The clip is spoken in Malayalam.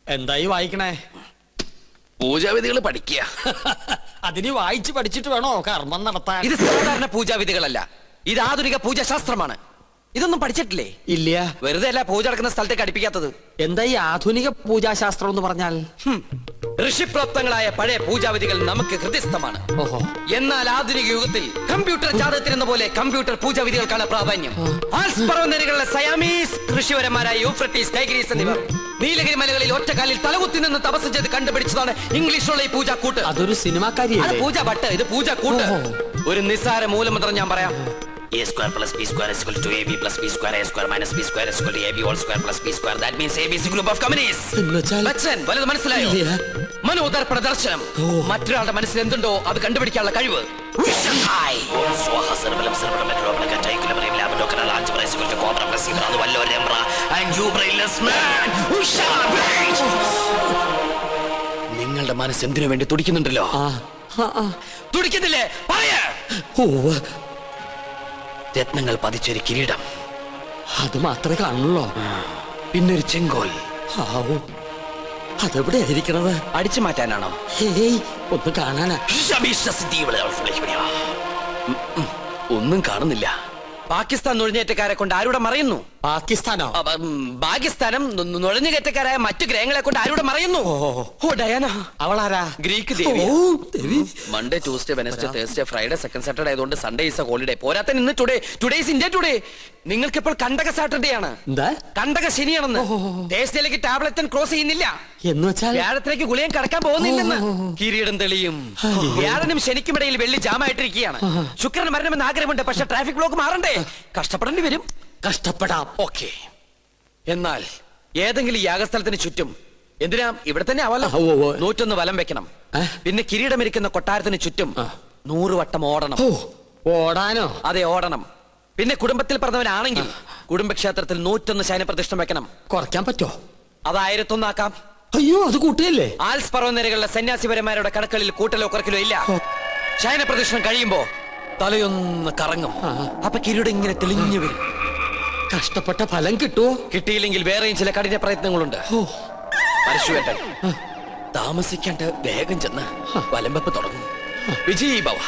എന്തായി വായിക്കണേ? പൂജാവിധികൾ പഠിക്കുക. അതിന് വായിച്ച് പഠിച്ചിട്ട് വേണോ കർമ്മം നടത്താൻ? ഇത് സാധാരണ പൂജാവിധികളല്ല, ഇത് ആധുനിക പൂജാശാസ്ത്രമാണ്. ഇതൊന്നും പഠിച്ചിട്ടില്ലേ? ഇല്ല. വെറുതെ അല്ല പൂജ നടക്കുന്ന സ്ഥലത്തേക്ക് അടുപ്പിക്കാത്തത്. എന്താ ഈ ആധുനിക പൂജാശാസ്ത്രം എന്ന് പറഞ്ഞാൽ? ഋഷിപ്രോക്തങ്ങളായ പഴയ പൂജാവിധികൾ നമുക്ക് ഹൃദയസ്ഥമാണ്. ഓഹോ. എന്നാൽ ആധുനിക യുഗത്തിൽ കമ്പ്യൂട്ടർ ജാതകത്തിനെന്ന പോലെ കമ്പ്യൂട്ടർ പൂജാവിധികൾക്കാണ് പ്രാധാന്യം. ആൽസ് പർവ്വതനിരകളിലെ സയാമീസ് ഋഷിവരന്മാരായ യൂഫ്രട്ടീസ്, ടൈഗ്രീസ് എന്നിവർ നീലഗിരി മലകളിൽ ഒറ്റക്കാലിൽ തലകുത്തി നിന്ന് തപസ് ചെയ്ത് കണ്ടുപിടിച്ചതാണ് ഇംഗ്ലീഷിലുള്ള ഈ പൂജാക്കൂട്ട്. അതൊരു സിനിമാക്കാരിയല്ലേ? പൂജ ഭട്ട്, ഇത് പൂജാക്കൂട്ട്. ഒരു നിസ്സാര മൂലമന്ത്രം ഞാൻ പറയാം. A square plus b square is equal to ab plus b square, a square minus b square is equal to ab whole square plus b square. That means ab is a group of companies. Bachchan, വലത് മനസ്സിലായോ? മനോദർപ്പണ ദർശനം. മറ്റൊരാളുടെ മനസ്സിൽ എന്തുണ്ടോ അത് കണ്ടുപിടിക്കാനുള്ള കഴിവ്. നിങ്ങളുടെ മനസ്സ് എന്തിനു വേണ്ടി തുടിക്കുന്നുണ്ടല്ലോ? തുടിക്കുന്നില്ലേ? പറയാ. രത്നങ്ങൾ പതിച്ചൊരു കിരീടം, അത് മാത്രമേ കാണുള്ളൂ. പിന്നൊരു ചെങ്കോൽ. അതെവിടെ ആയിരിക്കണത്? അടിച്ചു മാറ്റാനാണോ? ഒന്ന് കാണാനാ. ഒന്നും കാണുന്നില്ല. പാകിസ്ഥാൻ നുഴഞ്ഞേറ്റക്കാരെ കൊണ്ട് ആരുടെ മറയുന്നു? പാകിസ്ഥാനോ? പാകിസ്ഥാനം നുഴഞ്ഞുകയറ്റക്കാരായ മറ്റു ഗ്രഹങ്ങളെ കൊണ്ട് ആരുടെ മറയുന്നു? ഓ ഡയാന. അവളാരാ? ഗ്രീക്ക് ദേവി. Monday, Tuesday, Wednesday, Thursday, Friday, second Saturday ആയതുകൊണ്ട് സൺഡേ ഈസ് എ ഹോളിഡേ. പോരാത്ത ഇന്ന് ടുഡേ ഈസ് ഇന്ത്യ ടുഡേ. നിങ്ങൾക്ക് ഇപ്പോൾ കണ്ടക സാറ്റർഡേ ആണ്. കണ്ടക ശനിയാണെന്ന്. തേഴ്സ്ഡേയിലേക്ക് ടാബ്ലറ്റ് ക്രോസ് ചെയ്യുന്നില്ല എന്ന് വെച്ചാൽ വ്യാഴത്തിലേക്ക് ഗുളിയം കടക്കാൻ പോകുന്നില്ലെന്ന്. കിരീടം തെളിയും. വ്യാഴനും ശനിക്കുമിടയിൽ വെള്ളി ജാമായിട്ടിരിക്കുകയാണ്. ശുക്രന് മരണമെന്ന് ആഗ്രഹമുണ്ട്, പക്ഷെ ട്രാഫിക് ബ്ലോക്ക് മാറണ്ടേ? കഷ്ടപ്പെടേണ്ടി വരും. കഷ്ടപ്പെടാം. ഓക്കെ. എന്നാൽ ഏതെങ്കിലും യാഗസ്ഥലത്തിന് ചുറ്റും, എന്തിനാ ഇവിടെ തന്നെ ആവല്ലോ, 101 വലം വെക്കണം. പിന്നെ കിരീടമിരിക്കുന്ന കൊട്ടാരത്തിന് ചുറ്റും 100 വട്ടം ഓടണം. ഓടാനോ? അതെ, ഓടണം. പിന്നെ കുടുംബത്തിൽ പറഞ്ഞവനാണെങ്കിൽ കുടുംബക്ഷേത്രത്തിൽ 101 ശയനപ്രതിഷ്ഠ വെക്കണം. കുറയ്ക്കാൻ പറ്റോ? അത് 1001 ആക്കാം. അയ്യോ, അത് കൂട്ടുകയല്ലേ? ആൽസ് പർവ്വതനിരകളിലെ സന്യാസിപരന്മാരുടെ കണക്കളിൽ കൂട്ടലോ കുറക്കലോ ഇല്ല. ശയനപ്രതിഷ്ഠം കഴിയുമ്പോ തലയൊന്ന് കറങ്ങും. അപ്പൊ കിരീടം ഇങ്ങനെ തെളിഞ്ഞു വരും. കഷ്ടപ്പെട്ട ഫലം കിട്ടുവോ? കിട്ടിയില്ലെങ്കിൽ വേറെയും ചില കഠിന പ്രയത്നങ്ങളുണ്ട്. പരശുവേട്ടൻ താമസിക്കാണ്ട് വേഗം ചെന്ന് വലംവെപ്പ് തുടങ്ങും. വിജയീ ഭവ.